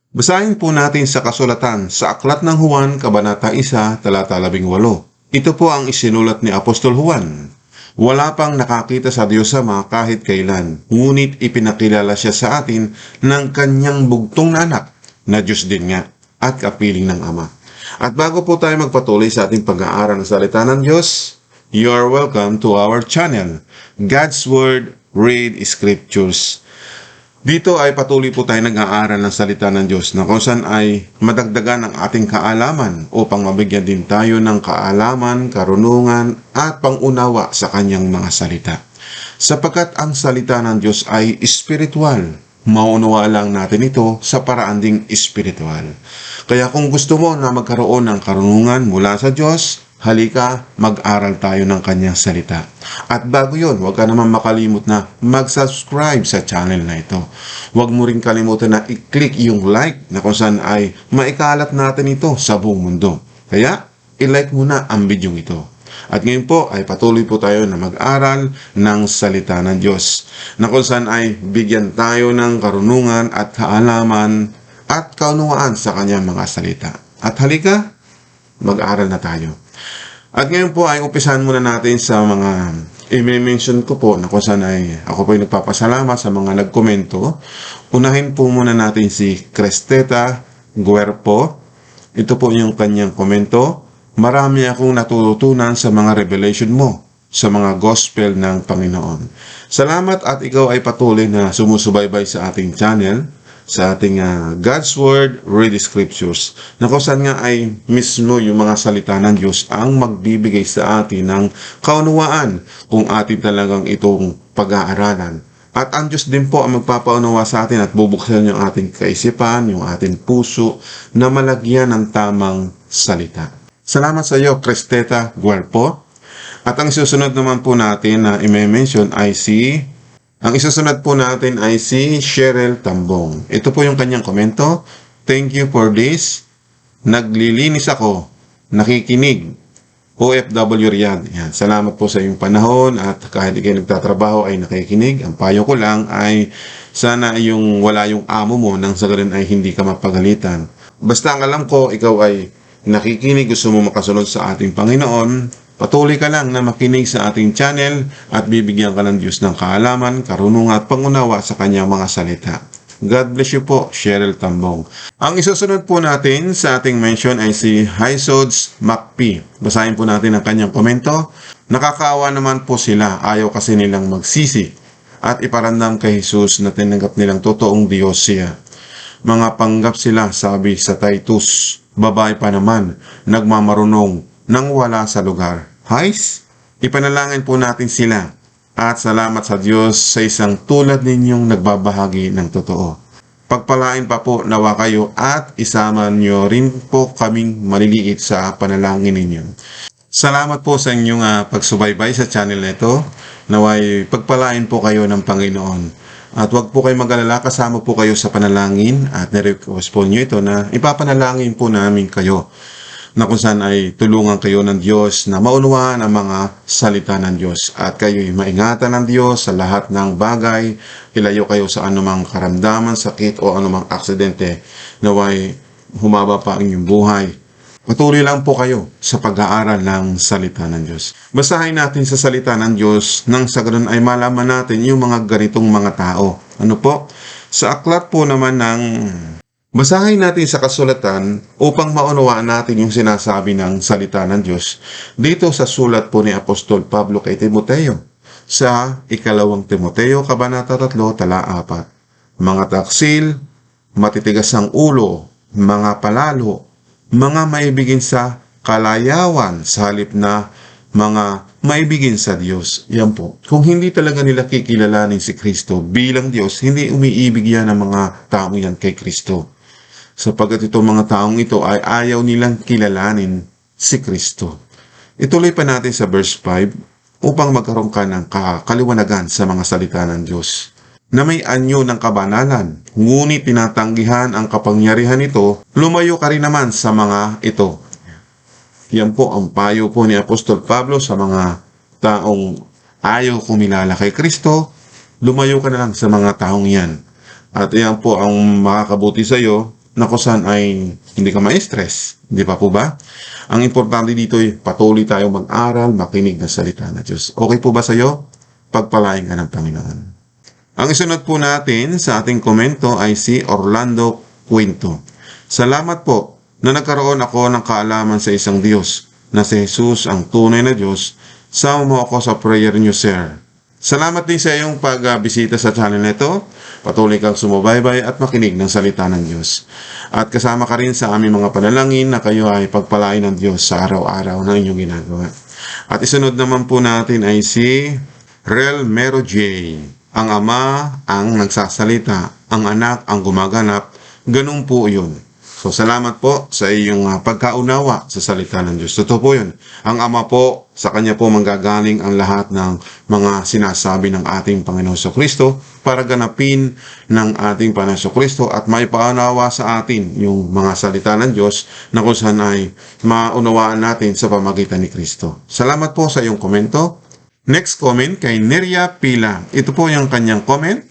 Basahin po natin sa kasulatan sa Aklat ng Juan, Kabanata 1, talata 18. Ito po ang isinulat ni Apostol Juan. Wala pang nakakita sa Diyos Ama kahit kailan, ngunit ipinakilala siya sa atin ng kanyang bugtong na anak, na Diyos din nga, at kapiling ng Ama. At bago po tayo magpatuloy sa ating pag-aaral ng salita ng Diyos, you are welcome to our channel, God's Word, Read Scriptures. Dito ay patuloy po tayo nag-aaral ng salita ng Diyos na kung saan ay madagdagan ang ating kaalaman upang mabigyan din tayo ng kaalaman, karunungan at pangunawa sa kanyang mga salita. Sapagkat ang salita ng Diyos ay espiritual, maunawa lang natin ito sa paraan ding espiritual. Kaya kung gusto mo na magkaroon ng karunungan mula sa Diyos, halika, mag-aral tayo ng kanyang salita. At bago yun, huwag ka naman makalimot na mag-subscribe sa channel na ito. Huwag mo rin kalimutan na i-click yung like na kung saan ay maikalat natin ito sa buong mundo. Kaya, i-like mo na ang video ito. At ngayon po ay patuloy po tayo na mag-aral ng salita ng Diyos na kung saan ay bigyan tayo ng karunungan at kaalaman at kaunawaan sa kanyang mga salita. At halika, mag-aral na tayo. At ngayon po ay umpisahan muna natin sa mga i-mention ko po na kung saan ay ako po ay nagpapasalamat sa mga nagkomento. Unahin po muna natin si Cresteta Guerpo. Ito po yung kanyang komento. Marami akong natutunan sa mga revelation mo sa mga gospel ng Panginoon. Salamat at ikaw ay patuloy na sumusubaybay sa ating channel, sa ating God's Word, Read Scriptures, na kung saan nga ay mismo yung mga salita ng Diyos ang magbibigay sa atin ng kaunawaan kung atin talagang itong pag-aaralan. At ang Diyos din po ang magpapaunawa sa atin at bubuksan yung ating kaisipan, yung ating puso, na malagyan ng tamang salita. Salamat sa iyo, Cresteta Guerpo. At ang susunod naman po natin na i-mention ay ang isusunod po natin ay si Cheryl Tambong. Ito po yung kanyang komento. Thank you for this. Naglilinis ako. Nakikinig. OFW Riyadh. Yan. Salamat po sa iyong panahon at kahit ikaw nagtatrabaho ay nakikinig. Ang payo ko lang ay sana yung wala yung amo mo nang sa ganun ay hindi ka mapagalitan. Basta ang alam ko, ikaw ay nakikinig, gusto mo makasunod sa ating Panginoon. Patuloy ka lang na makinig sa ating channel at bibigyan ka ng Diyos ng kaalaman, karunungan at pangunawa sa kanyang mga salita. God bless you po, Cheryl Tambong. Ang isusunod po natin sa ating mention ay si Hysods Macp. Basahin po natin ang kanyang komento. Nakakaawa naman po sila, ayaw kasi nilang magsisi at iparamdam kay Jesus na tinanggap nilang totoong Diyos siya. Mga panggap sila, sabi sa Titus, babae pa naman, nagmamarunong nang wala sa lugar. Hais, ipanalangin po natin sila at salamat sa Diyos sa isang tulad ninyong nagbabahagi ng totoo. Pagpalain pa po nawa kayo at isama niyo rin po kaming maliliit sa panalangin ninyo. Salamat po sa inyong pagsubaybay sa channel na ito. Naway pagpalain po kayo ng Panginoon. At huwag po kayo mag-alala, kasama po kayo sa panalangin at nirequest po nyo ito na ipapanalangin po namin kayo na kung saan ay tulungan kayo ng Diyos na maunawaan ang mga salita ng Diyos at kayo'y maingatan ng Diyos sa lahat ng bagay, ilayo kayo sa anumang karamdaman, sakit o anumang aksidente, naway humaba pa ang inyong buhay. Patuloy lang po kayo sa pag-aaral ng salita ng Diyos. Basahin natin sa salita ng Diyos nang sa ganun ay malaman natin yung mga ganitong mga tao. Ano po? Sa aklat po naman ng basahin natin sa kasulatan upang maunawaan natin yung sinasabi ng salita ng Diyos dito sa sulat po ni Apostol Pablo kay Timoteo sa ikalawang Timoteo, Kabanata 3, tala 4. Mga taksil, matitigas ang ulo, mga palalo, mga maibigin sa kalayawan sa halip na mga maibigin sa Diyos. Yan po. Kung hindi talaga nila kikilalanin si Kristo bilang Diyos, hindi umiibig yan ng mga tao yan kay Kristo. Sapagkat itong mga taong ito ay ayaw nilang kilalanin si Kristo. Ituloy pa natin sa verse 5 upang magkaroon ka ng kaliwanagan sa mga salita ng Diyos. Na may anyo ng kabanalan, ngunit tinatanggihan ang kapangyarihan nito, lumayo ka rin naman sa mga ito. Yan po ang payo po ni Apostol Pablo sa mga taong ayaw kumilala kay Kristo, lumayo ka na lang sa mga taong yan. At yan po ang makakabuti sa iyo na kung saan ay hindi ka ma-stress. Di pa po ba? Ang importante dito ay patuloy tayong mag-aral, makinig ng salita ng Diyos. Okay po ba sa iyo? Pagpalain ka ng Panginoon. Ang isunod po natin sa ating komento ay si Orlando Quinto. Salamat po na nagkaroon ako ng kaalaman sa isang Diyos na si Jesus ang tunay na Diyos. Sama mo ako sa prayer niyo, sir. Salamat din sa iyong pagbisita sa channel na ito. Patuloy kang sumubaybay at makinig ng salita ng Diyos. At kasama ka rin sa aming mga panalangin na kayo ay pagpalain ng Diyos sa araw-araw na inyong ginagawa. At isunod naman po natin ay si Rel Mero J. Ang Ama ang nagsasalita, ang Anak ang gumaganap. Ganun po yun. So, salamat po sa iyong pagkaunawa sa salita ng Diyos. Totoo po yun. Ang Ama po, sa Kanya po manggagaling ang lahat ng mga sinasabi ng ating Panginoon Kristo para ganapin ng ating Panginoon Kristo at maipaunawa sa atin yung mga salita ng Diyos na kung saan ay maunawaan natin sa pamagitan ni Kristo. Salamat po sa iyong komento. Next comment kay Neria Pila. Ito po yung kanyang comment.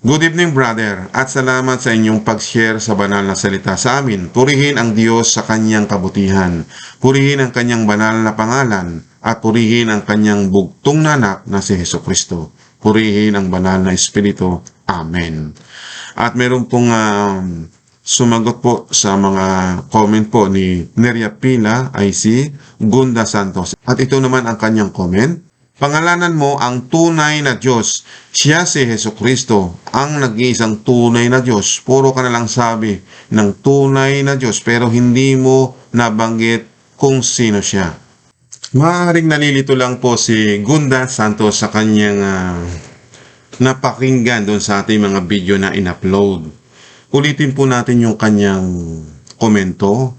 Good evening, brother, at salamat sa inyong pag-share sa banal na salita sa amin. Purihin ang Diyos sa kanyang kabutihan. Purihin ang kanyang banal na pangalan at purihin ang kanyang bugtong na anak na si Jesucristo. Purihin ang banal na Espiritu. Amen. At meron pong sumagot po sa mga comment po ni Neria Pila ay si Gunda Santos. At ito naman ang kanyang comment. Pangalanan mo ang tunay na Diyos. Siya si Jesucristo, ang nag-iisang tunay na Diyos. Puro ka na lang sabi ng tunay na Diyos pero hindi mo nabanggit kung sino siya. Maaaring nalilito lang po si Gunda Santos sa kanyang napakinggan doon sa ating mga video na in-upload. Ulitin po natin yung kanyang komento.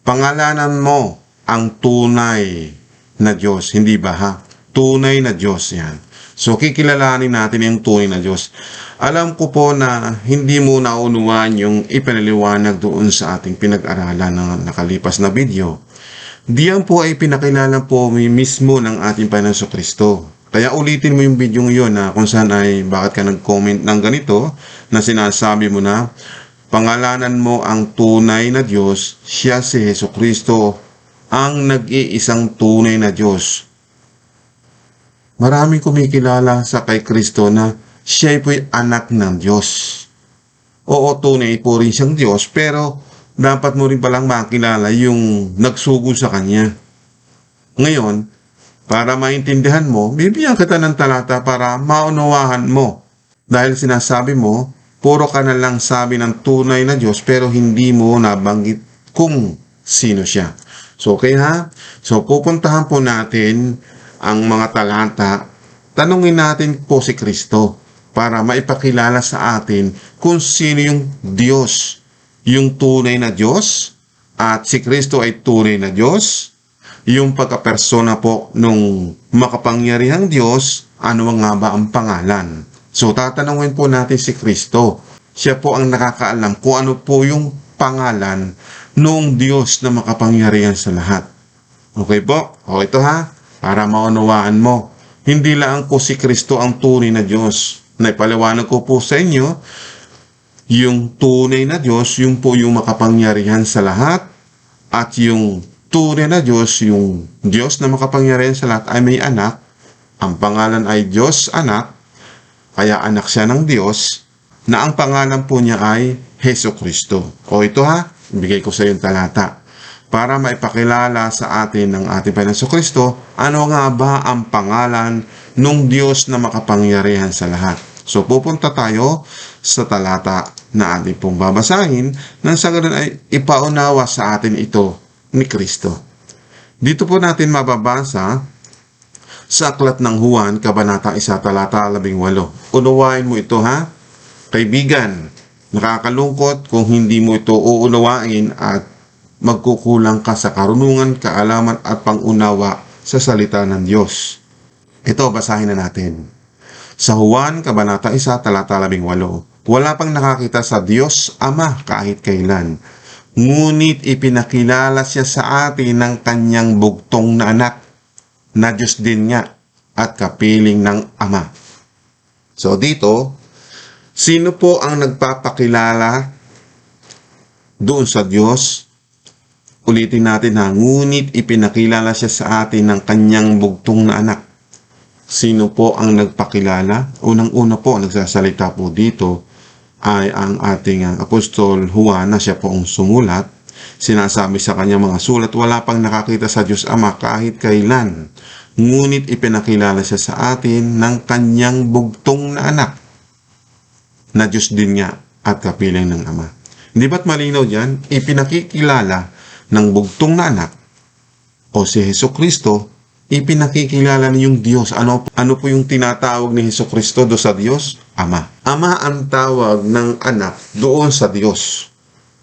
Pangalanan mo ang tunay na Diyos, hindi ba ha? Tunay na Diyos yan. So, kikilalanin natin yung tunay na Diyos. Alam ko po na hindi mo naunuan yung ipinaliwanag doon sa ating pinag-aralan ng nakalipas na video. Diyan po ay pinakilala po mismo ng ating Panginoon Kristo. Kaya ulitin mo yung video yun na kung saan ay bakit ka nag-comment ng ganito na sinasabi mo na pangalanan mo ang tunay na Diyos, siya si Jesucristo, ang nag-iisang tunay na Diyos. Maraming kumikilala sa kay Kristo na siya po'y anak ng Diyos. Oo, tunay po rin siyang Diyos, pero dapat mo rin palang makilala yung nagsugo sa Kanya. Ngayon, para maintindihan mo, bibigyan kita ng talata para maunawahan mo. Dahil sinasabi mo, puro ka na lang sabi ng tunay na Diyos, pero hindi mo nabanggit kung sino siya. So, okay ha? So, pupuntahan po natin ang mga talata, tanungin natin po si Kristo para maipakilala sa atin kung sino yung Diyos, yung tunay na Diyos, at si Kristo ay tunay na Diyos, yung pagkapersona po nung makapangyarihang Diyos, ano nga ba ang pangalan? So, tatanungin po natin si Kristo. Siya po ang nakakaalam kung ano po yung pangalan noong Diyos na makapangyarihan sa lahat. Okay po? O ito ha? Para maunawaan mo. Hindi lang po si Kristo ang tunay na Diyos. Naipaliwanag ko po sa inyo, yung tunay na Diyos, yung po yung makapangyarihan sa lahat, at yung tunay na Diyos, yung Diyos na makapangyarihan sa lahat ay may anak. Ang pangalan ay Diyos Anak, kaya anak siya ng Diyos, na ang pangalan po niya ay Jesucristo. O ito ha, ibigay ko sa yung talata. Para maipakilala sa atin ng ating Panginoon Kristo, ano nga ba ang pangalan ng Diyos na makapangyarihan sa lahat. So, pupunta tayo sa talata na ating pong babasahin nang sa ganun ay ipaunawa sa atin ito ni Kristo. Dito po natin mababasa sa Aklat ng Juan, Kabanata 1, talata 18. Unawain mo ito ha, kaibigan. Nakakalungkot kung hindi mo ito uunawain at magkukulang ka sa karunungan, kaalaman at pangunawa sa salita ng Diyos. Ito, basahin na natin. Sa Juan, Kabanata 1, talata 18. Wala pang nakakita sa Diyos Ama kahit kailan. Ngunit ipinakilala siya sa atin ng kanyang bugtong na anak, na Diyos din niya at kapiling ng Ama. So dito, sino po ang nagpapakilala doon sa Diyos. Ulitin natin ha, ngunit ipinakilala siya sa atin ng kanyang bugtong na anak. Sino po ang nagpakilala? Unang-una po, nagsasalita po dito ay ang ating Apostol Juan na siya po ang sumulat. Sinasabi sa kanyang mga sulat, wala pang nakakita sa Diyos Ama kahit kailan. Ngunit ipinakilala siya sa atin ng kanyang bugtong na anak, na Diyos din niya at kapiling ng Ama. Hindi ba't malinaw dyan? Ipinakikilala ng bugtong na anak o si Hesukristo, ipinakikilala niyong Diyos. Ano po yung tinatawag ni Hesukristo do sa Diyos? Ama. Ama ang tawag ng anak doon sa Diyos.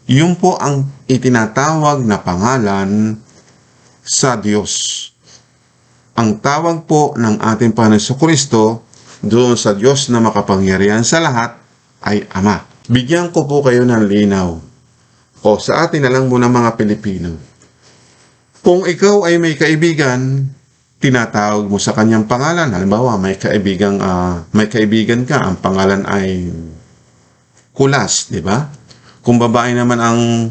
Yun po ang itinatawag na pangalan sa Diyos. Ang tawag po ng ating Panginoon Hesukristo doon sa Diyos na makapangyarihan sa lahat ay Ama. Bigyan ko po kayo ng linaw. O sa atin na lang muna mga Pilipino. Kung ikaw ay may kaibigan, tinatawag mo sa kanyang pangalan. Halimbawa, may kaibigan ka, ang pangalan ay Kulas, di ba? Kung babae naman ang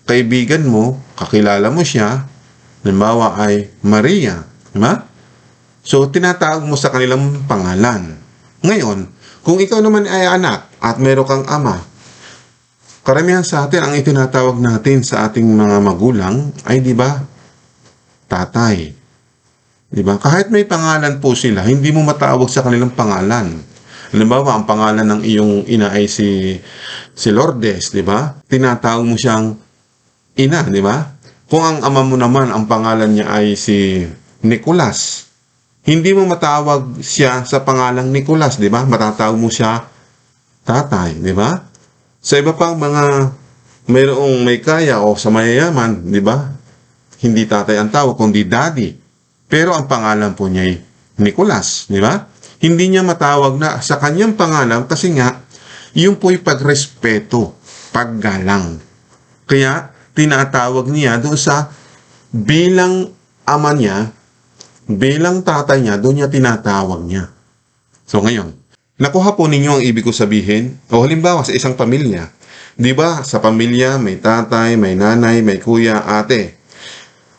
kaibigan mo, kakilala mo siya, halimbawa ay Maria, di ba? So, tinatawag mo sa kanilang pangalan. Ngayon, kung ikaw naman ay anak at meron kang ama, karamihan sa atin, ang itinatawag natin sa ating mga magulang ay, di ba, tatay. Di ba? Kahit may pangalan po sila, hindi mo matawag sa kanilang pangalan. Halimbawa, ang pangalan ng iyong ina ay si Lourdes, di ba? Tinatawag mo siyang ina, di ba? Kung ang ama mo naman, ang pangalan niya ay si Nicolas, hindi mo matawag siya sa pangalang Nicolas, di ba? Matatawag mo siya tatay, di ba? Sa iba pang mga mayroong may kaya o sa mayayaman, di ba? Hindi tatay ang tawag, kundi daddy. Pero ang pangalan po niya ay Nicolas, di ba? Hindi niya matawag na sa kanyang pangalan kasi nga, yun po'y pagrespeto, paggalang. Kaya, tinatawag niya doon sa bilang ama niya, bilang tatay niya, doon niya tinatawag niya. So ngayon, nakuha po ninyo ang ibig ko sabihin? O halimbawa sa isang pamilya, di ba sa pamilya may tatay, may nanay, may kuya, ate.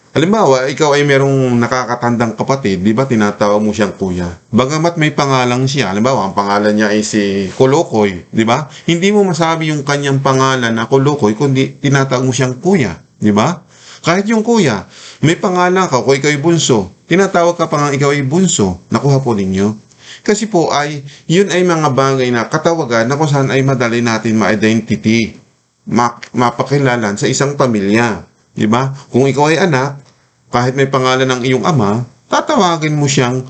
Halimbawa, ikaw ay merong nakakatandang kapatid, di ba tinatawag mo siyang kuya? Bagamat may pangalan siya, halimbawa ang pangalan niya ay si Kolokoy, di ba? Hindi mo masabi yung kanyang pangalan na Kolokoy, kundi tinatawag mo siyang kuya, di ba? Kahit yung kuya, may pangalan ka, kung ikaw ay bunso, tinatawag ka pa nga ikaw ay bunso, nakuha po ninyo. Kasi po ay, yun ay mga bagay na katawagan na kung saan ay madali natin ma-identity, mapakilalan sa isang pamilya. Diba? Kung ikaw ay anak, kahit may pangalan ng iyong ama, tatawagin mo siyang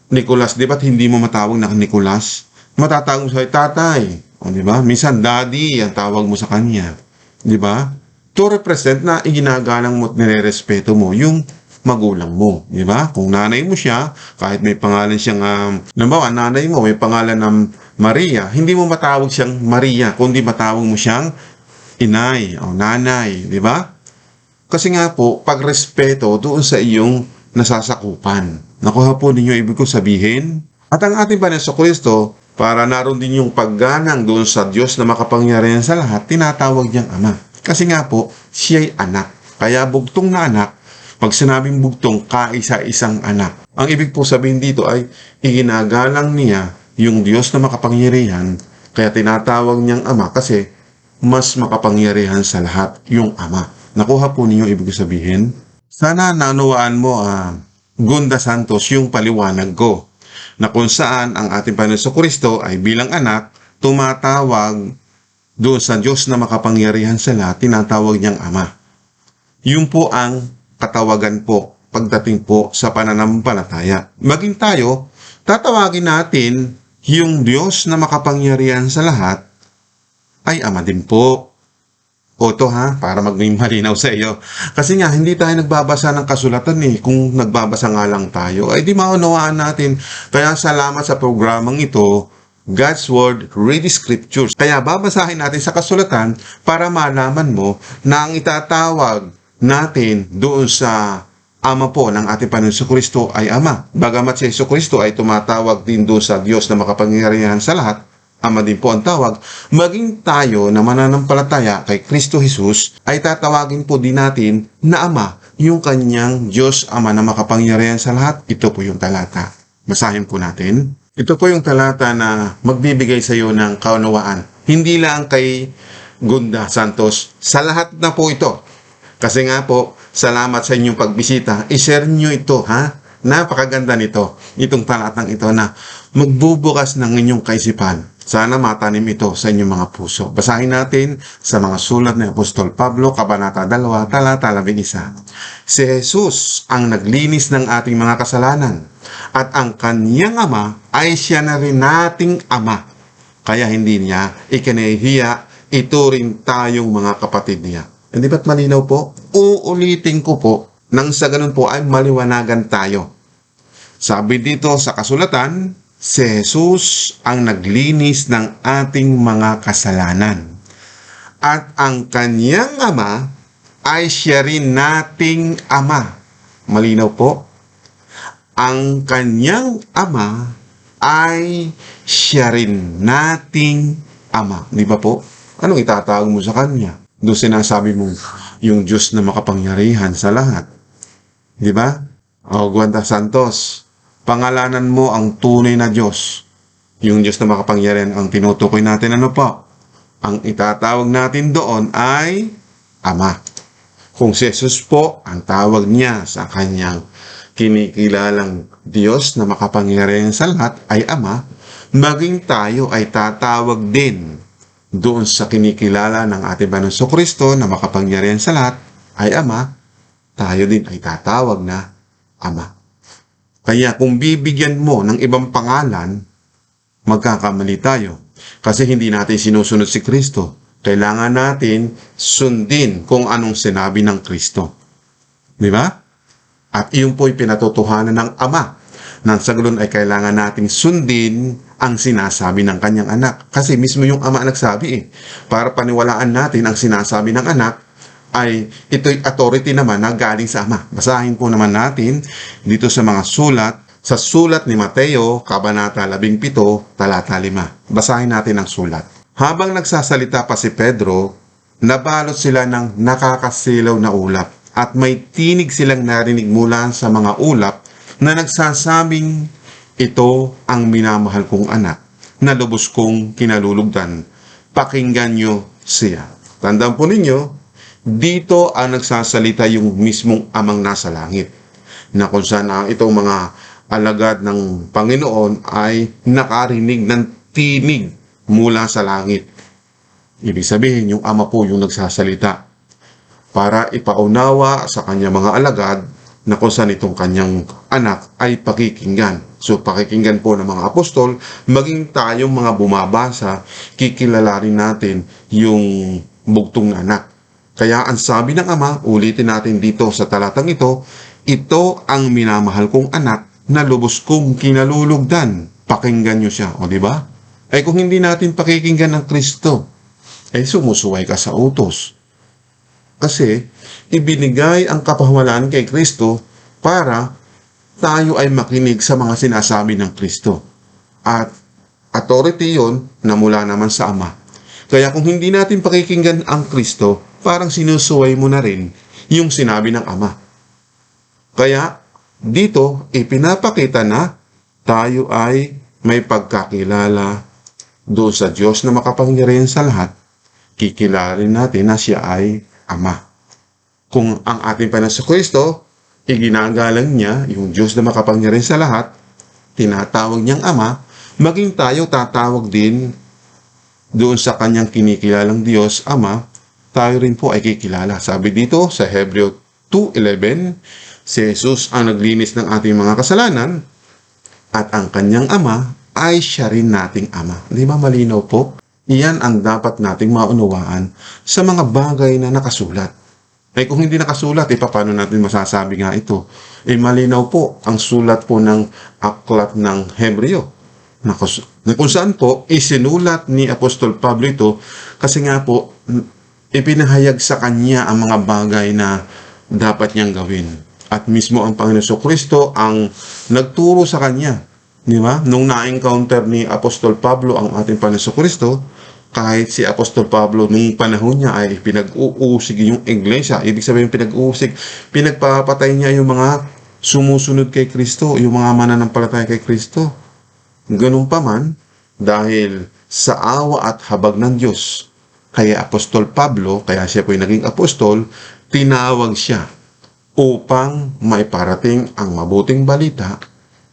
Nicolas. Diba? Hindi mo matawag na Nicolas. Matatawag mo siya tatay. O, diba? Minsan daddy ang tawag mo sa kanya. Diba? To represent na iginagalang mo at nirerespeto mo yung magulang mo, di ba? Kung nanay mo siya, kahit may pangalan siyang, halimbawa, nanay mo, may pangalan ng Maria, hindi mo matawag siyang Maria, kundi matawag mo siyang inay o nanay, di ba? Kasi nga po, pagrespeto doon sa iyong nasasakupan. Nakuha po ninyo ibig ko sabihin? At ang ating Panginoon Jesucristo, para naroon din yung pagganang doon sa Diyos na makapangyarihan sa lahat, tinatawag niyang Ama. Kasi nga po, siya'y anak. Kaya bugtong na anak, pag sinabing bugtong, kaisa-isang anak. Ang ibig po sabihin dito ay, iginagalang niya yung Diyos na makapangyarihan, kaya tinatawag niyang Ama kasi mas makapangyarihan sa lahat yung Ama. Nakuha po ninyo ibig sabihin? Sana naunawaan mo, Gunda Santos, yung paliwanag ko, na kung saan ang ating Panginoon Jesucristo ay bilang anak, tumatawag doon sa Diyos na makapangyarihan sa lahat, tinatawag niyang Ama. Yun po ang katawagan po pagdating po sa pananampalataya. Maging tayo, tatawagin natin yung Diyos na makapangyarihan sa lahat ay Ama din po. O to para maging malinaw sa iyo. Kasi nga, hindi tayo nagbabasa ng kasulatan Kung nagbabasa nga lang tayo, ay di maunawaan natin. Kaya salamat sa programang ito, God's Word, Read the Scriptures. Kaya babasahin natin sa kasulatan para malaman mo na ang itatawag natin doon sa Ama po ng ating Panginoon Jesucristo ay Ama. Bagamat si Jesucristo ay tumatawag din doon sa Diyos na makapangyarihan sa lahat Ama din po ang tawag, maging tayo na mananampalataya kay Kristo Jesus ay tatawagin po din natin na Ama, yung kanyang Diyos Ama na makapangyarihan sa lahat. Ito po yung talata. Basahin po natin. Ito po yung talata na magbibigay sa iyo ng kaunawaan. Hindi lang kay Gunda Santos, sa lahat na po ito. Kasi nga po, salamat sa inyong pagbisita. I-share nyo ito, ha? Napakaganda nito. Itong talatang ito na magbubukas ng inyong kaisipan. Sana matanim ito sa inyong mga puso. Basahin natin sa mga sulat ni Apostol Pablo, Kabanata 2, talata 11. Si Jesus ang naglinis ng ating mga kasalanan at ang kanyang Ama ay siya na rin nating Ama. Kaya hindi niya ikinahihiya, ito rin tayong mga kapatid niya. Hindi ba't malinaw po? Uulitin ko po nang sa ganun po ay maliwanagan tayo. Sabi dito sa kasulatan, si Jesus ang naglinis ng ating mga kasalanan. At ang kanyang Ama ay siya rin nating Ama. Malinaw po? Ang kanyang Ama ay siya rin nating Ama. Di ba po? Anong itatawag mo sa kanya? Doon sinasabi mo yung Diyos na makapangyarihan sa lahat. Di ba? O Gunda Santos, pangalanan mo ang tunay na Diyos. Yung Diyos na makapangyarihan ang tinutukoy natin. Ano po? Ang itatawag natin doon ay Ama. Kung si Jesus po, ang tawag niya sa kanyang kinikilalang Diyos na makapangyarihan sa lahat ay Ama, maging tayo ay tatawag din doon sa kinikilala ng ating Panginoong Kristo na makapangyarihan sa lahat ay Ama, tayo din ay tatawag na Ama. Kaya kung bibigyan mo ng ibang pangalan, magkakamali tayo. Kasi hindi natin sinusunod si Kristo. Kailangan natin sundin kung anong sinabi ng Kristo. Di ba? At iyon po'y pinatotohanan ng Ama. Nang sa ganoon ay kailangan nating sundin ang sinasabi ng kanyang anak. Kasi mismo yung Ama nagsabi para paniwalaan natin ang sinasabi ng anak, ay ito'y authority naman na galing sa Ama. Basahin po naman natin dito sa mga sulat, sa sulat ni Mateo, Kabanata 17, talata 5. Basahin natin ang sulat. Habang nagsasalita pa si Pedro, nabalot sila ng nakakasilaw na ulap at may tinig silang narinig mula sa mga ulap na nagsasabing, ito ang minamahal kong anak na lubos kong kinalulugdan. Pakinggan nyo siya. Tandaan po ninyo, dito ang nagsasalita yung mismong Amang nasa langit, na kung saan itong mga alagad ng Panginoon ay nakarinig ng tinig mula sa langit. Ibig sabihin, yung Ama po yung nagsasalita para ipaunawa sa kanyang mga alagad na kung saan itong kanyang anak ay pakikinggan. So, pakikinggan po ng mga apostol, maging tayong mga bumabasa, kikilalarin natin yung bugtong na anak. Kaya ang sabi ng Ama, ulitin natin dito sa talatang ito, ito ang minamahal kong anak na lubos kong kinalulugdan. Pakinggan nyo siya. O, di ba? Ay kung hindi natin pakikinggan ng Kristo, ay sumusuway ka sa utos. Kasi, ibinigay ang kapahawalan kay Kristo para tayo ay makinig sa mga sinasabi ng Kristo. At authority yon na mula naman sa Ama. Kaya kung hindi natin pakikinggan ang Kristo, parang sinusuway mo na rin yung sinabi ng Ama. Kaya, dito, ipinapakita na tayo ay may pagkakilala doon sa Diyos na makapangyarihan sa lahat. Kikilarin natin na siya ay Ama. Kung ang ating Panginoong Kristo, iginagalang niya yung Diyos na makapangyarihan sa lahat, tinatawag niyang Ama, maging tayo tatawag din doon sa kanyang kinikilalang Diyos, Ama, tayo rin po ay kikilala. Sabi dito sa Hebreo 2:11, si Jesus ang naglinis ng ating mga kasalanan at ang kanyang Ama ay siya rin nating Ama. Di ba malinaw po? Iyan ang dapat nating maunawaan sa mga bagay na nakasulat. Kung hindi nakasulat, paano natin masasabi nga ito? Malinaw po ang sulat po ng aklat ng Hebreo. Na kung saan po, isinulat ni Apostol Pablo ito kasi nga po, ipinahayag sa kanya ang mga bagay na dapat niyang gawin. At mismo ang Panginoon Kristo ang nagturo sa kanya Di ba? Nung na-encounter ni Apostol Pablo ang ating Panginoon Kristo, kahit si Apostol Pablo ni panahon niya ay pinag-uusig yung iglesia. Ibig sabihin pinag-uusig, pinagpapatay niya yung mga sumusunod kay Kristo, yung mga mananampalataya kay Kristo. Ganun pa man, dahil sa awa at habag ng Diyos, kaya Apostol Pablo, kaya siya po'y naging apostol, tinawag siya upang maiparating ang mabuting balita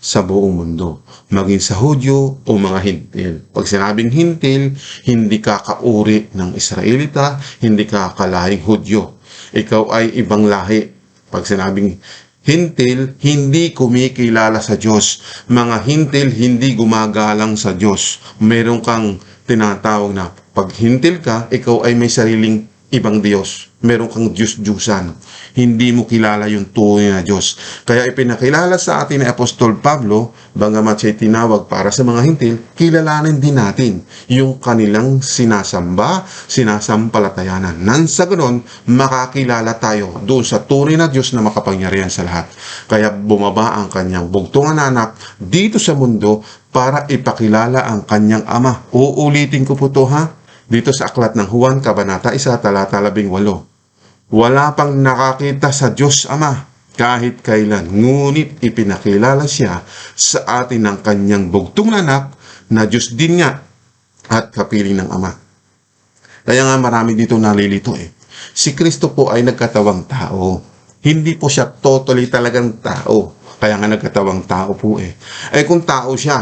sa buong mundo, maging sa Hudyo o mga Hintil. Pag sinabing Hintil, hindi ka kauri ng Israelita, hindi ka kalahing Hudyo. Ikaw ay ibang lahi. Pag sinabing Hintil, hindi kumikilala sa Diyos. Mga Hintil, hindi gumagalang sa Diyos. Meron kang tinatawag na pag Hintil ka, ikaw ay may sariling ibang Diyos. Meron kang Diyos-Diyusan. Hindi mo kilala yung tunay na Diyos. Kaya ipinakilala sa atin ni Apostol Pablo, bagamat siya'y tinawag para sa mga Hintil, kilalanin din natin yung kanilang sinasamba, sinasampalatayanan. Nang sa ganon, makakilala tayo doon sa tunay na Diyos na makapangyarihan sa lahat. Kaya bumaba ang kanyang bugtong anak dito sa mundo para ipakilala ang kanyang ama. Uulitin ko po to ha. Dito sa Aklat ng Juan, Kabanata 1, Talata 18. Wala pang nakakita sa Diyos Ama kahit kailan, ngunit ipinakilala siya sa atin ng kanyang bugtong anak na Diyos din nga at kapiling ng Ama. Kaya nga marami dito nalilito Si Kristo po ay nagkatawang tao. Hindi po siya totally talagang tao. Kaya nga nagkatawang tao po kung tao siya,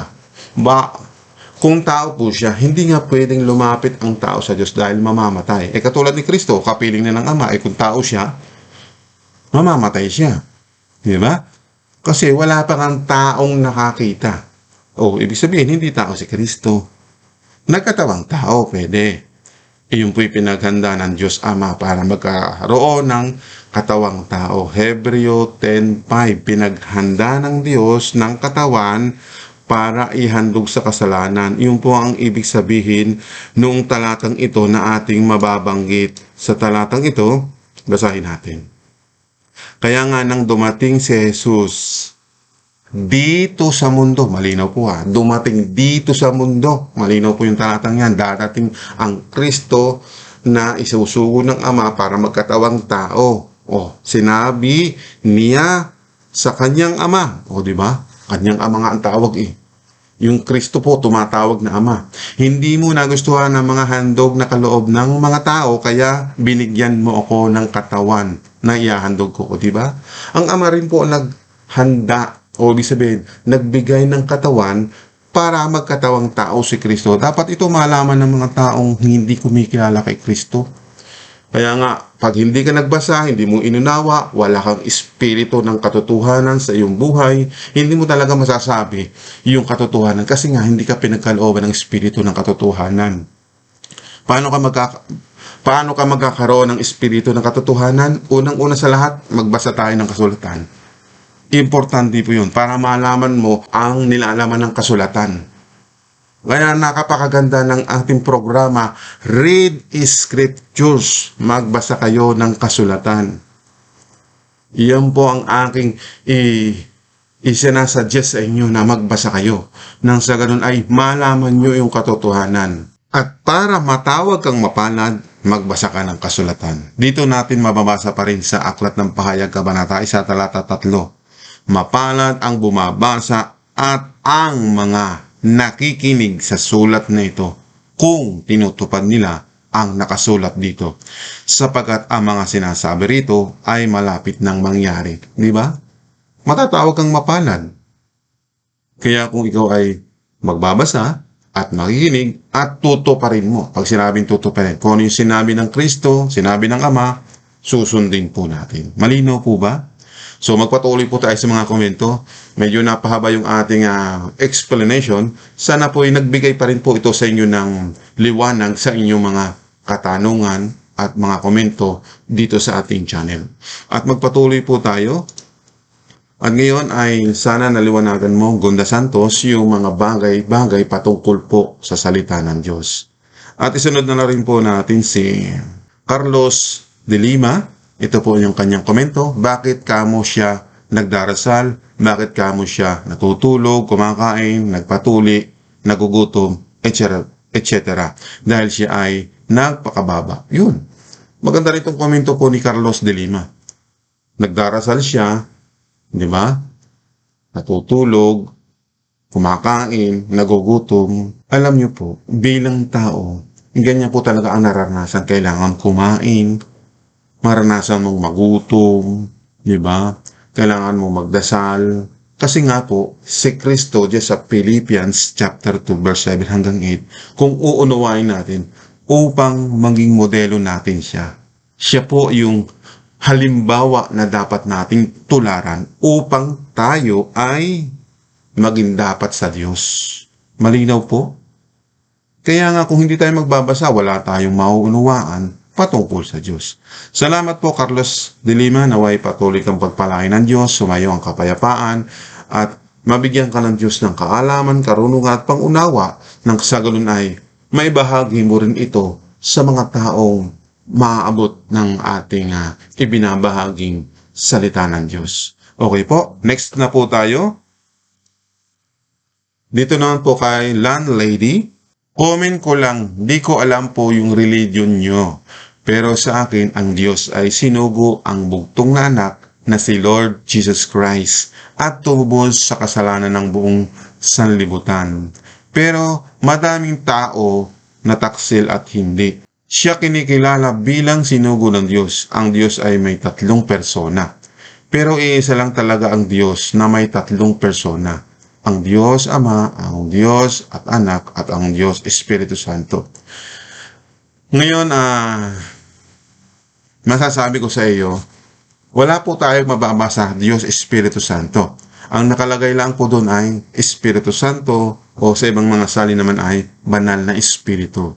kung tao po siya, hindi nga pwedeng lumapit ang tao sa Diyos dahil mamamatay. Katulad ni Kristo, kapiling na ng Ama, kung tao siya, mamamatay siya. Di ba? Kasi wala pa ang taong nakakita. Ibig sabihin, hindi tao si Kristo. Nagkatawang tao, pwede. Yun po'y pinaghanda ng Diyos Ama para magkaroon ng katawang tao. Hebreo 10:5, pinaghanda ng Diyos ng katawan para ihandog sa kasalanan. Yun po ang ibig sabihin noong talatang ito na ating mababanggit. Sa talatang ito, basahin natin. Kaya nga nang dumating si Jesus dito sa mundo, malinaw po dumating dito sa mundo, malinaw po yung talatang yan, darating ang Kristo na isusugo ng Ama para magkatawang tao. Sinabi niya sa kanyang Ama. Di ba? Kanyang Ama nga ang tawag Yung Kristo po, tumatawag na Ama. Hindi mo nagustuhan ng mga handog na kaloob ng mga tao, kaya binigyan mo ako ng katawan na iahandog ko. Di ba? Ang Ama rin po naghanda, ibig sabihin, nagbigay ng katawan para magkatawang tao si Kristo. Dapat ito malaman ng mga taong hindi kumikilala kay Kristo. Kaya nga, pag hindi ka nagbasa, hindi mo inunawa, wala kang espiritu ng katotohanan sa iyong buhay, hindi mo talaga masasabi yung katotohanan kasi nga hindi ka pinagkalooban ng espiritu ng katotohanan. Paano ka magkakaroon ng espiritu ng katotohanan? Unang-una sa lahat, magbasa tayo ng kasulatan. Importante po yun para malaman mo ang nilalaman ng kasulatan. Kaya nakapakaganda ng ating programa, Read Scriptures. Magbasa kayo ng kasulatan. Iyan po ang aking isinasuggest sa inyo na magbasa kayo. Nang sa ganun ay malaman nyo yung katotohanan. At para matawag kang mapalad, magbasa ka ng kasulatan. Dito natin mababasa pa rin sa Aklat ng Pahayag, Kabanata 1, Talata 3. Mapalad ang bumabasa at ang mga nakikinig sa sulat na ito kung tinutupad nila ang nakasulat dito, sapagkat ang mga sinasabi rito ay malapit nang mangyari. Di ba? Matatawag kang mapalad. Kaya kung ikaw ay magbabasa at makikinig at tutuparin mo, pag sinabing tutuparin, kung ano yung sinabi ng Kristo, sinabi ng Ama, susundin po natin. Malinaw po ba? So magpatuloy po tayo sa mga komento. Medyo napahaba yung ating explanation. Sana po ay nagbigay pa rin po ito sa inyo ng liwanag sa inyong mga katanungan at mga komento dito sa ating channel. At magpatuloy po tayo. At ngayon ay sana naliwanagan mo, Gonda Santos, yung mga bagay-bagay patungkol po sa salita ng Diyos. At isunod na rin po natin si Carlos de Lima. Ito po yung kanyang komento. Bakit kamo siya nagdarasal, bakit kamo siya natutulog, kumakain, nagpatuli, nagugutom, etc. etc. Dahil siya ay nagpakababa. Yun. Maganda rin itong komento po ni Carlos de Lima. Nagdarasal siya, di ba? Natutulog, kumakain, nagugutom. Alam niyo po, bilang tao, ganyan po talaga ang naranasan. Kailangan kumain, maranasan mong magutom, di ba? Kailangan mong magdasal. Kasi nga po, si Kristo diyan sa Philippians chapter 2 verse 7 hanggang 8, kung uunawain natin, upang maging modelo natin siya. Siya po yung halimbawa na dapat nating tularan upang tayo ay maging dapat sa Diyos. Malinaw po? Kaya nga kung hindi tayo magbabasa, wala tayong mauunawaan patungkol sa Diyos. Salamat po Carlos de Lima, naway patuloy kang pagpalain ng Diyos, sumayo ang kapayapaan, at mabigyan ka ng Diyos ng kaalaman, karunungan at pangunawa, nang sa ganun ay may bahagi mo rin ito sa mga taong maaabot ng ating ibinabahaging salita ng Diyos. Okay po, next na po tayo. Dito naman po kay Landlady. Comment ko lang, di ko alam po yung religion nyo. Pero sa akin, ang Diyos ay sinugo ang bugtong na anak na si Lord Jesus Christ at tumubos sa kasalanan ng buong sanlibutan. Pero madaming tao nataksil at hindi. Siya kinikilala bilang sinugo ng Diyos. Ang Diyos ay may 3 persona. Pero iisa lang talaga ang Diyos na may 3 persona. Ang Diyos Ama, ang Diyos at Anak, at ang Diyos Espiritu Santo. Ngayon, masasabi ko sa iyo, wala po tayong mababasa Diyos Espiritu Santo. Ang nakalagay lang po doon ay Espiritu Santo, o sa ibang mga sali naman ay banal na Espiritu.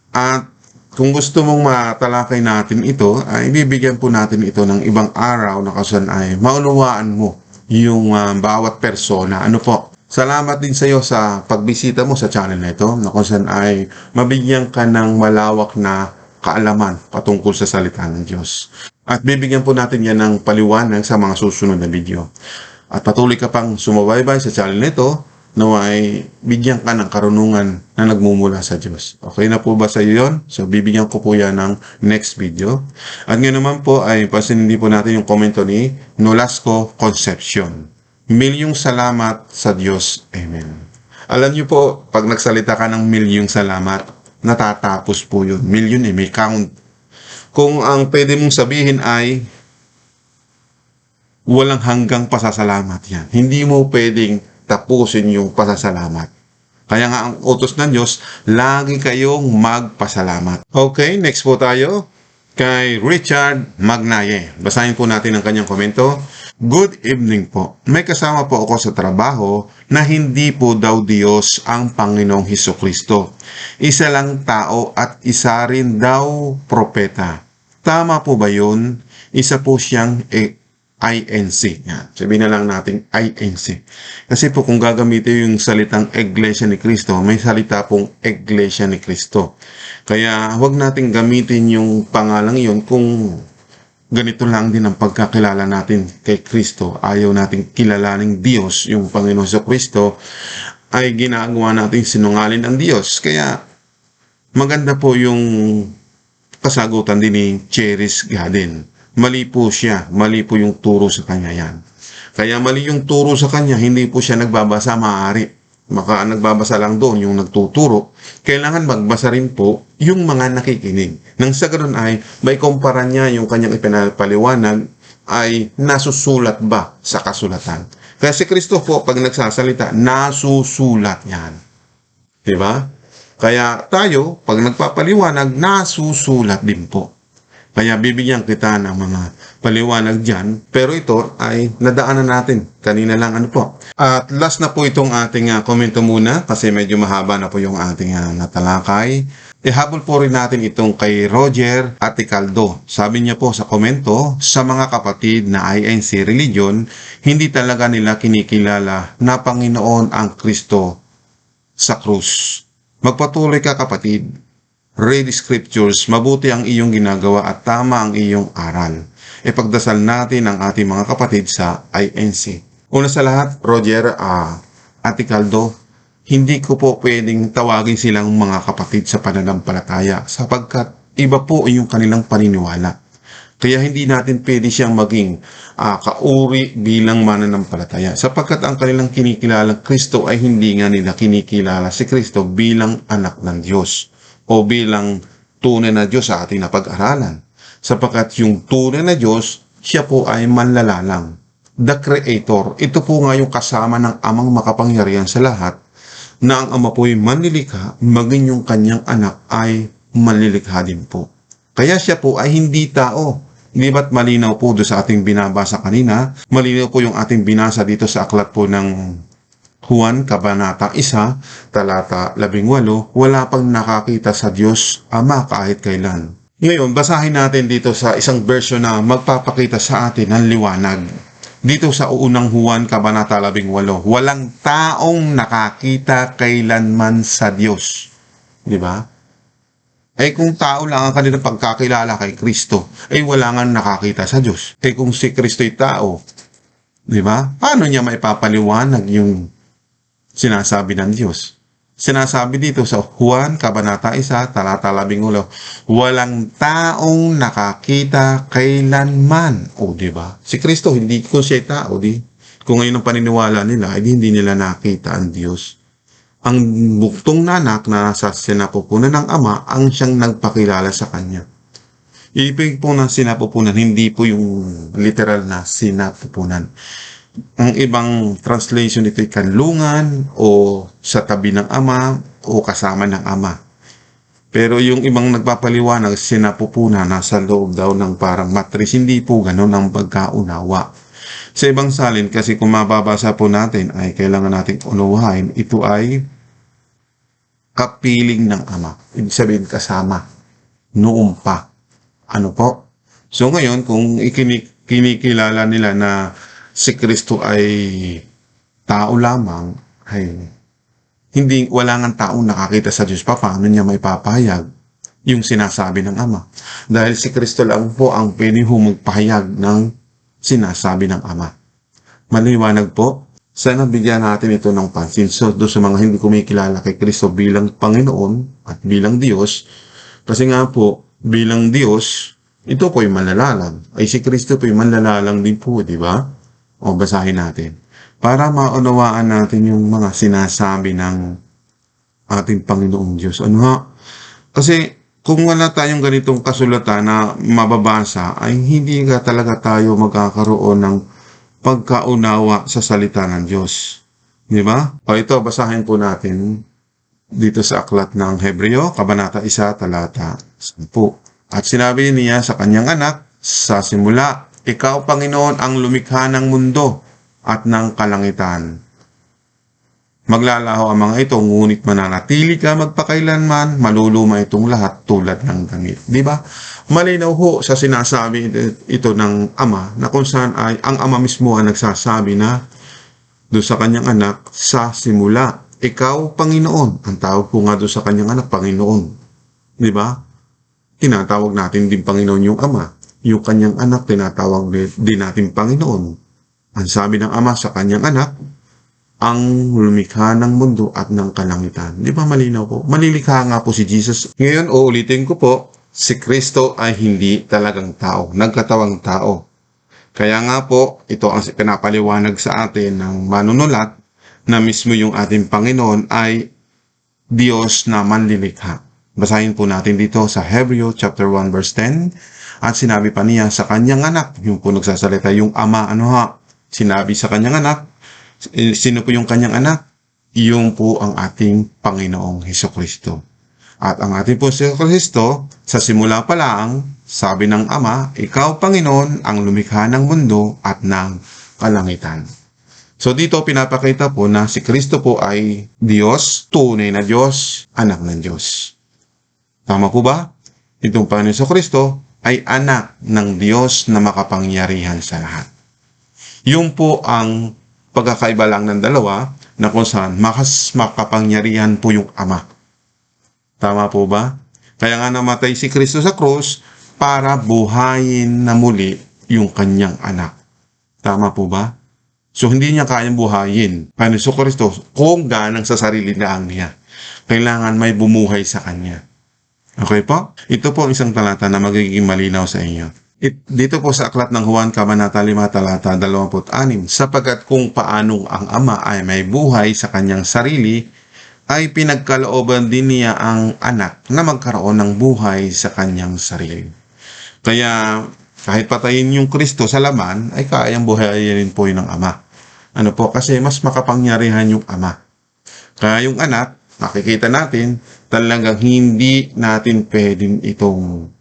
At kung gusto mong matalakay natin ito, ay bibigyan po natin ito ng ibang araw na kasan ay maunawaan mo yung bawat persona. Ano po? Salamat din sa iyo sa pagbisita mo sa channel na ito, na kung saan ay mabigyan ka ng malawak na kaalaman patungkol sa salita ng Diyos. At bibigyan po natin yan ng paliwanag sa mga susunod na video. At patuloy ka pang sumubaybay sa channel na ito, naway bigyan ka ng karunungan na nagmumula sa Diyos. Okay na po ba sa iyo yun? So bibigyan ko po yan ng next video. At ngayon naman po ay pasinin po natin yung komento ni Nolasco Concepcion. Milyong salamat sa Diyos. Amen. Alam niyo po, pag nagsalita ka ng milyong salamat, natatapos po yun. Milyon may count. Kung ang pwede mong sabihin ay walang hanggang pasasalamat yan. Hindi mo pwedeng tapusin yung pasasalamat. Kaya nga ang utos ng Diyos, lagi kayong magpasalamat. Okay, next po tayo kay Richard Magnaye. Basahin po natin ang kanyang komento. Good evening po. May kasama po ako sa trabaho na hindi po daw Diyos ang Panginoong Hesukristo. Isa lang tao at isa rin daw propeta. Tama po ba yun? Isa po siyang INC. Yan. Sabihin na lang natin INC. Kasi po kung gagamitin yung salitang Iglesia ni Cristo, may salita pong Iglesia ni Cristo. Kaya huwag natin gamitin yung pangalang yun kung ganito lang din ang pagkakilala natin kay Kristo. Ayaw natin kilalaning Diyos, yung Panginoon sa Kristo, ay ginagawa natin sinungaling ang Diyos. Kaya maganda po yung kasagutan din ni Cherish Gadin. Mali po siya, mali po yung turo sa kanya yan. Kaya mali yung turo sa kanya, hindi po siya nagbabasa maaari. Maka nagbabasa lang doon yung nagtuturo. Kailangan magbasa rin po yung mga nakikinig. Nang sa ganoon ay may kumpara niya yung kanyang ipinapaliwanag ay nasusulat ba sa kasulatan. Kaya si Kristo po pag nagsasalita, nasusulat yan. Diba? Kaya tayo, pag nagpapaliwanag, nasusulat din po. Kaya bibigyan kita ng mga paliwanag dyan. Pero ito ay nadaanan natin. Kanina lang ano po. At last na po itong ating komento muna. Kasi medyo mahaba na po yung ating natalakay. Ihabol po rin natin itong kay Roger Aticaldo. Sabi niya po sa komento, sa mga kapatid na INC religion, hindi talaga nila kinikilala na Panginoon ang Kristo sa krus. Magpatuloy ka kapatid. Read scriptures, mabuti ang iyong ginagawa at tama ang iyong aral. ipagdasal natin ang ating mga kapatid sa INC. Una sa lahat, Roger, Ate Caldo, hindi ko po pwedeng tawagin silang mga kapatid sa pananampalataya sapagkat iba po yung kanilang paniniwala. Kaya hindi natin pwede siyang maging kauri bilang mananampalataya sapagkat ang kanilang kinikilalang Kristo ay hindi nga nila kinikilala si Kristo bilang anak ng Diyos o bilang tunay na Diyos sa ating napag-aralan. Sapagkat yung tunay na Diyos, siya po ay manlalalang. The Creator. Ito po nga yung kasama ng amang makapangyarihan sa lahat na ang ama po ay manlilikha, maging yung kanyang anak ay manlilikha din po. Kaya siya po ay hindi tao. Di ba't malinaw po doon sa ating binabasa kanina? Malinaw po yung ating binasa dito sa aklat po ng Juan, Kabanata 1, talata 18, wala pang nakakita sa Diyos Ama kahit kailan. Ngayon, basahin natin dito sa isang version na magpapakita sa atin ng liwanag. Dito sa unang Juan, Kabanata 18, walang taong nakakita kailanman sa Diyos. Di ba? Eh kung tao lang ang kanilang pagkakilala kay Kristo, eh wala nga nakakita sa Diyos. Eh kung si Kristo ay tao, di ba? Paano niya maipapaliwanag yung sinasabi ng Diyos? Sinasabi dito sa Juan, Kabanata 1, talata 18, walang taong nakakita kailanman. O, di ba? Si Kristo, hindi kung siya ay tao, di? Kung ngayon ang paniniwala nila, eh hindi nila nakita ang Diyos. Ang buktong na anak na nasa sinapupunan ng ama ang siyang nagpakilala sa kanya. Ibig po ng sinapupunan, hindi po yung literal na sinapupunan. Ang ibang translation nito ay kanlungan o sa tabi ng ama o kasama ng ama. Pero yung ibang nagpapaliwanag, sinapupunan, nasa loob daw ng parang matris, hindi po ganun ang pagkaunawa. Sa ibang salin, kasi kung mababasa po natin, ay kailangan nating unawain, ito ay kapiling ng ama. Ibig sabihin kasama. Noon pa. Ano po? So ngayon, kung kinikilala nila na si Kristo ay tao lamang, ay wala nga taong nakakita sa Diyos pa, paano niya may papahayag yung sinasabi ng ama? Dahil si Kristo lang po ang pwede magpahayag ng sinasabi ng ama. Maliwanag po, sana bigyan natin ito ng pansin. So, doon sa mga hindi kumikilala kay Kristo bilang Panginoon at bilang Diyos, kasi nga po, bilang Diyos, ito po yung manlalalang. Ay si Kristo po yung manlalalang din po, di ba? O, basahin natin. Para maunawaan natin yung mga sinasabi ng ating Panginoong Diyos. Ano ha? Kasi, kung wala tayong ganitong kasulatan na mababasa, ay hindi ka talaga tayo magkakaroon ng pagkaunawa sa salita ng Diyos. Di ba? O ito, basahin po natin dito sa aklat ng Hebreo, Kabanata 1, talata 10. At sinabi niya sa kanyang anak, sa simula, ikaw, Panginoon, ang lumikha ng mundo at ng kalangitan. Maglalaho ang mga ito, ngunit mananatili ka magpakailanman, maluluma itong lahat tulad ng damit. Di ba? Malinaw ho sa sinasabi ito ng ama na kung saan ay ang ama mismo ang nagsasabi na doon sa kanyang anak sa simula. Ikaw, Panginoon. Ang tawag po nga doon sa kanyang anak, Panginoon. Di ba? Tinatawag natin din Panginoon yung ama. Yung kanyang anak, tinatawag din natin Panginoon. Ang sabi ng ama sa kanyang anak, ang lumikha ng mundo at ng kalangitan. Di ba malinaw po? Malilikha nga po si Jesus. Ngayon, uulitin ko po, si Kristo ay hindi talagang tao, nagkatawang tao. Kaya nga po, ito ang pinapaliwanag sa atin ng manunulat na mismo yung ating Panginoon ay Diyos na manlilikha. Basahin po natin dito sa Hebreo chapter 1 verse 10. At sinabi pa niya sa kanyang anak, yung po nagsasalita, yung ama, sinabi sa kanyang anak, sino po yung kanyang anak? Yung po ang ating Panginoong Hesukristo. At ang ating po Hesukristo, sa simula pa lang, sabi ng Ama, ikaw, Panginoon, ang lumikha ng mundo at ng kalangitan. So dito pinapakita po na si Kristo po ay Diyos, tunay na Diyos, anak ng Diyos. Tama po ba? Itong Panginoon Hesukristo ay anak ng Diyos na makapangyarihan sa lahat. Yung po ang pagkakaiba lang ng dalawa na kung saan mas makapangyarihan po yung Ama. Tama po ba? Kaya nga namatay si Kristo sa krus para buhayin na muli yung kanyang anak. Tama po ba? So, hindi niya kayang buhayin ang Jesucristo kung ganang sa sarili lang niya. Kailangan may bumuhay sa kanya. Okay po? Ito po ang isang talata na magiging malinaw sa inyo. Dito po sa Aklat ng Juan, Kabanata 5, talata 26, sapagkat kung paanong ang Ama ay may buhay sa kanyang sarili, ay pinagkalooban din niya ang anak na magkaroon ng buhay sa kanyang sarili. Kaya kahit patayin yung Kristo sa laman, ay kayang buhayin po yun ng Ama. Ano po? Kasi mas makapangyarihan yung Ama. Kaya yung anak, makikita natin, talagang hindi natin pwedeng itong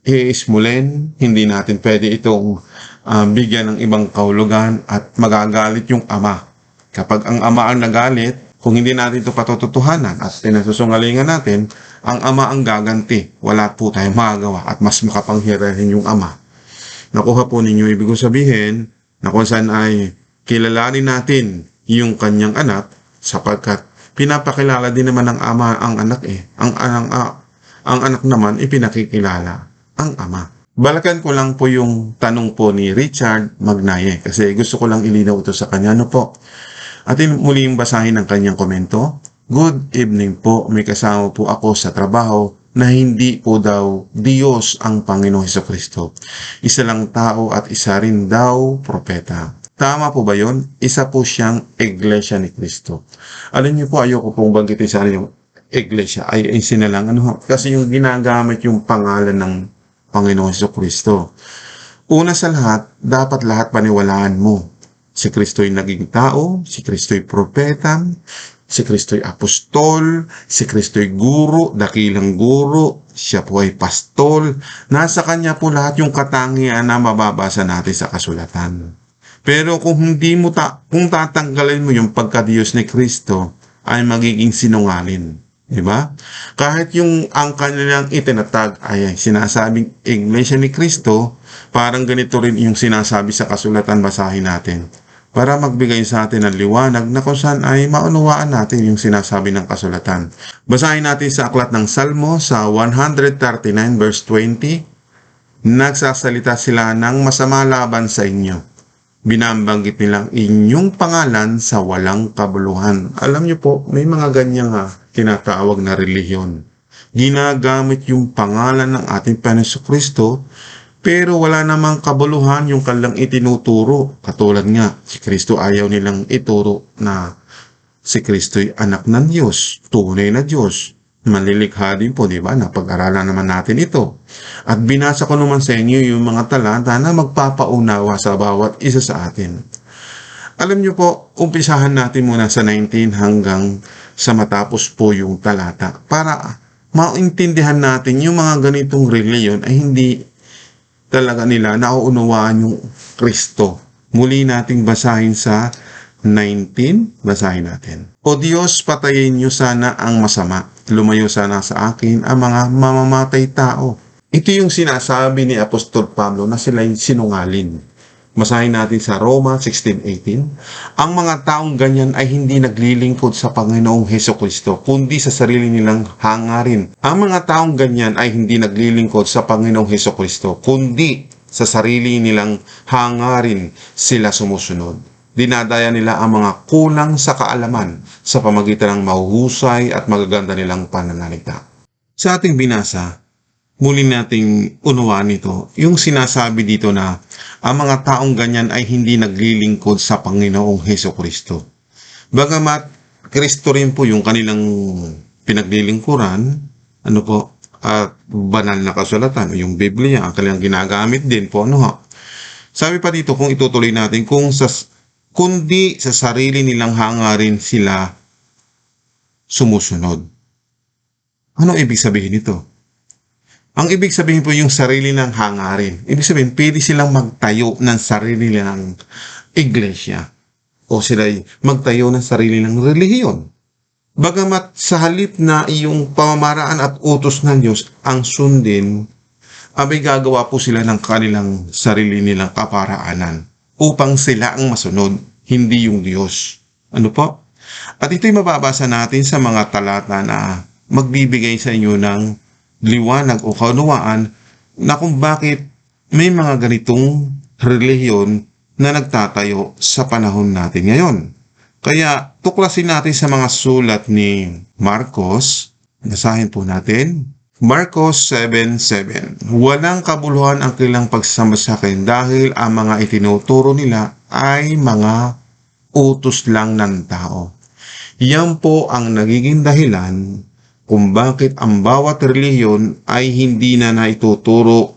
iismulin, hindi natin pwede itong bigyan ng ibang kahulugan at magagalit yung Ama. Kapag ang Ama ang nagalit, kung hindi natin ito patututuhanan at pinasusungalingan natin, ang Ama ang gaganti. Wala po tayong magagawa at mas makapangyarihan yung Ama. Nakuha po ninyo ibig sabihin na kung saan ay kilalanin natin yung kanyang anak sapagkat pinapakilala din naman ng Ama ang anak Ang anak naman ipinakikilala ang Ama. Balakan ko lang po yung tanong po ni Richard Magnaye kasi gusto ko lang ilinaw ito sa kanya. Ano po? Atin muling basahin ang kanyang komento. Good evening po. May kasama po ako sa trabaho na hindi po daw Diyos ang Panginoong Hesukristo. Isa lang tao at isa rin daw propeta. Tama po ba yon? Isa po siyang Iglesia ni Kristo. Alam niyo po, ayoko pong banggitin sa yung Iglesia. Ay sinalang. Kasi yung ginagamit yung pangalan ng Panginoong Hesukristo. Una sa lahat, dapat lahat paniwalaan mo. Si Kristo'y naging tao, si Kristo'y propeta, si Kristo'y apostol, si Kristo'y guro, dakilang guro, siya po ay pastol. Nasa kanya po lahat yung katangian na mababasa natin sa kasulatan. Pero kung kung tatanggalin mo yung pagka-Diyos ni Kristo, ay magiging sinungaling. Diba? Kahit yung ang kanilang itinatag ay sinasabing Iglesia ni Kristo, parang ganito rin yung sinasabi sa kasulatan, basahin natin. Para magbigay sa atin ng liwanag na kung saan ay maunawaan natin yung sinasabi ng kasulatan. Basahin natin sa Aklat ng Salmo sa 139 verse 20. Nagsasalita sila ng masama laban sa inyo. Binabanggit nilang inyong pangalan sa walang kabuluhan. Alam niyo po, may mga ganyang tinatawag na relihiyon. Ginagamit yung pangalan ng ating Panginoong Kristo, pero wala namang kabuluhan yung kanilang itinuturo. Katulad nga, si Kristo ayaw nilang ituro na si Kristo'y anak ng Diyos, tunay na Diyos. Manlilikha din po, di ba? Napag-aralan naman natin ito. At binasa ko naman sa inyo yung mga talata na magpapaunawa sa bawat isa sa atin. Alam niyo po, umpisahan natin muna sa 19 hanggang sa matapos po yung talata para maintindihan natin yung mga ganitong reliyon ay hindi talaga nila nauunawaan yung Kristo. Muli nating basahin sa 19, basahin natin. O Diyos, patayin niyo sana ang masama. Lumayo sana sa akin ang mga mamamatay tao. Ito yung sinasabi ni Apostol Pablo na sila'y sinungaling. Basahin natin sa Roma 16:18. Ang mga taong ganyan ay hindi naglilingkod sa Panginoong Hesukristo, kundi sa sarili nilang hangarin. Ang mga taong ganyan ay hindi naglilingkod sa Panginoong Hesukristo, kundi sa sarili nilang hangarin sila sumusunod. Dinadaya nila ang mga kulang sa kaalaman sa pamagitan ng mahuhusay at magaganda nilang pananalita. Sa ating binasa, muli nating unawaan ito, yung sinasabi dito na ang mga taong ganyan ay hindi naglilingkod sa Panginoong Hesukristo. Bagamat Kristo rin po yung kanilang pinaglilingkuran, at banal na kasulatan, yung Biblia, ang kanilang ginagamit din po, Sabi pa dito, kung itutuloy natin, kundi sa sarili nilang hangarin sila sumusunod. Ano ibig sabihin nito? Ang ibig sabihin po yung sarili ng hangarin. Ibig sabihin, pwede silang magtayo ng sarili ng iglesia o sila magtayo ng sarili ng relihiyon. Bagamat sa halip na iyong pamamaraan at utos ng Diyos ang sundin, abay gagawa po sila ng kanilang sarili nilang kaparaanan upang sila ang masunod, hindi yung Diyos. Ano po? At ito'y mababasa natin sa mga talata na magbibigay sa inyo ng liwanag o kaunawaan na kung bakit may mga ganitong relihiyon na nagtatayo sa panahon natin ngayon. Kaya tuklasin natin sa mga sulat ni Marcos. Basahin po natin. Marcos 7:7. Walang kabuluhan ang kailang pagsasamba sa akin dahil ang mga itinuturo nila ay mga utos lang ng tao. Yan po ang nagiging dahilan kung bakit ang bawat relihiyon ay hindi na naituturo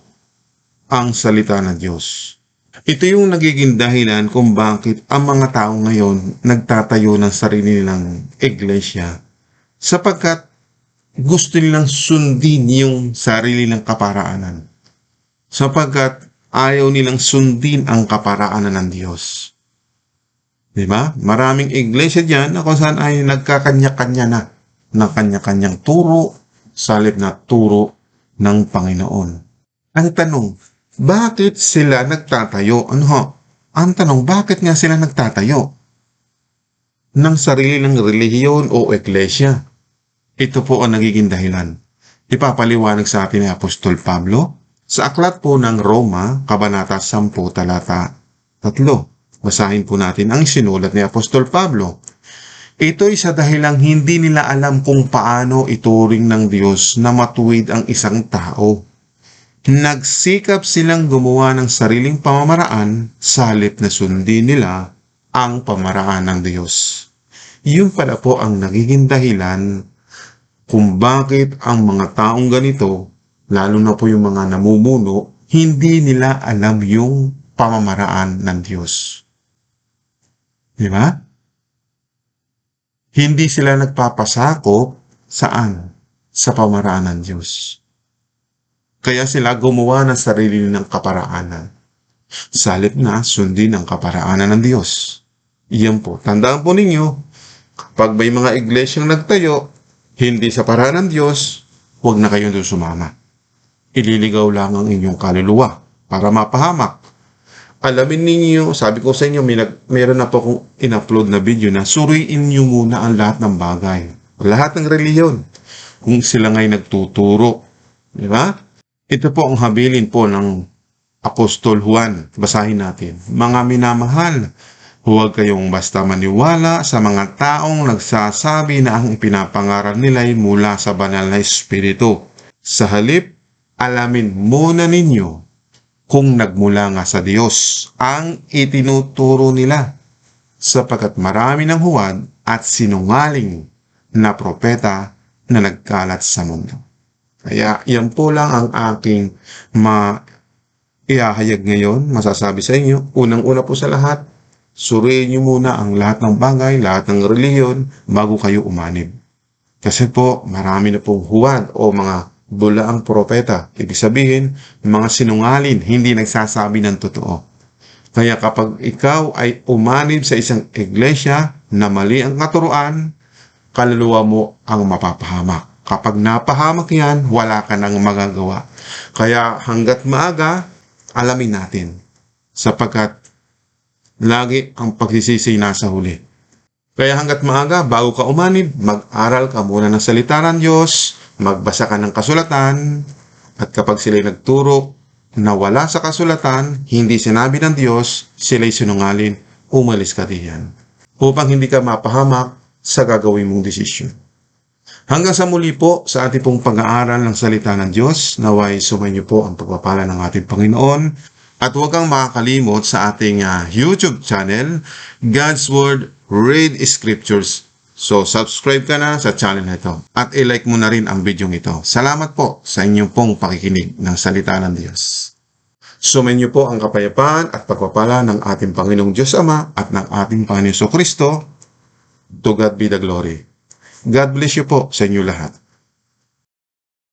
ang salita ng Diyos. Ito yung nagiging dahilan kung bakit ang mga tao ngayon nagtatayo ng sarili nilang iglesia. Sapagkat gusto nilang sundin yung sarili ng kaparaanan. Sapagkat ayaw nilang sundin ang kaparaanan ng Diyos. Diba? Maraming iglesia dyan na kung saan ay nagkakanya-kanya na ng kanya-kanyang turo sa halip na turo ng Panginoon. Ang tanong, bakit sila nagtatayo? Ang tanong, bakit nga sila nagtatayo ng sarili ng relihiyon o iglesia? Ito po ang nagiging dahilan. Ipapaliwanag sa atin ni Apostol Pablo sa aklat po ng Roma, Kabanata 10, Talata 3. Basahin po natin ang sinulat ni Apostol Pablo. Ito'y sa dahilang hindi nila alam kung paano ituring ng Diyos na matuwid ang isang tao. Nagsikap silang gumawa ng sariling pamamaraan sa halip na sundin nila ang pamaraan ng Diyos. Yun pala po ang nagiging dahilan kung bakit ang mga taong ganito, lalo na po yung mga namumuno, hindi nila alam yung pamamaraan ng Diyos. Di ba? Hindi sila nagpapasakop saan? Sa pamaraan ng Diyos. Kaya sila gumawa ng sarili ng kaparaanan. Sa halip na sundin ang kaparaanan ng Diyos. Iyan po. Tandaan po ninyo, kapag may mga iglesyang nagtayo, hindi sa paraan ng Diyos, huwag na kayong doon sumama. Ililigaw lang ang inyong kaluluwa para mapahamak. Alamin ninyo, sabi ko sa inyo, meron na po akong in-upload na video na suriin nyo muna ang lahat ng bagay. Lahat ng reliyon. Kung sila nga'y nagtuturo. Di ba? Ito po ang habilin po ng Apostol Juan. Basahin natin. Mga minamahal, huwag kayong basta maniwala sa mga taong nagsasabi na ang ipinapangaral nila ay mula sa banal na espiritu. Sa halip, alamin muna ninyo kung nagmula nga sa Diyos ang itinuturo nila, sapagkat marami ng huwad at sinungaling na propeta na nagkalat sa mundo. Kaya yan po lang ang aking maihahayag ngayon, masasabi sa inyo. Unang-una po sa lahat, suriin niyo muna ang lahat ng bagay, lahat ng reliyon bago kayo umanib. Kasi po marami na pong huwad o mga bulaang propeta. Ibig sabihin, mga sinungalin, hindi nagsasabi ng totoo. Kaya kapag ikaw ay umanib sa isang iglesia na mali ang katuruan, kaluluwa mo ang mapapahamak. Kapag napahamak yan, wala ka nang magagawa. Kaya hanggat maaga, alamin natin. Sapagkat lagi ang pagsisisi nasa huli. Kaya hanggat maaga, bago ka umanib, mag-aral ka muna ng salita ng Diyos, magbasa ka ng kasulatan, at kapag sila'y nagturo na wala sa kasulatan, hindi sinabi ng Diyos, sila'y sinungalin, umalis ka diyan. Upang hindi ka mapahamak sa gagawin mong desisyon. Hanggang sa muli po sa ating pong pag-aaral ng salita ng Diyos, naway sumainyo po ang pagpapala ng ating Panginoon. At huwag kang makakalimot sa ating YouTube channel, God's Word Read Scriptures. So, subscribe ka na sa channel na ito at i-like mo na rin ang video ito. Salamat po sa inyong pong pakikinig ng salita ng Diyos. Sumainyo po ang kapayapaan at pagpapala ng ating Panginoong Diyos Ama at ng ating Panginoon Kristo. To God be the glory. God bless you po sa inyo lahat.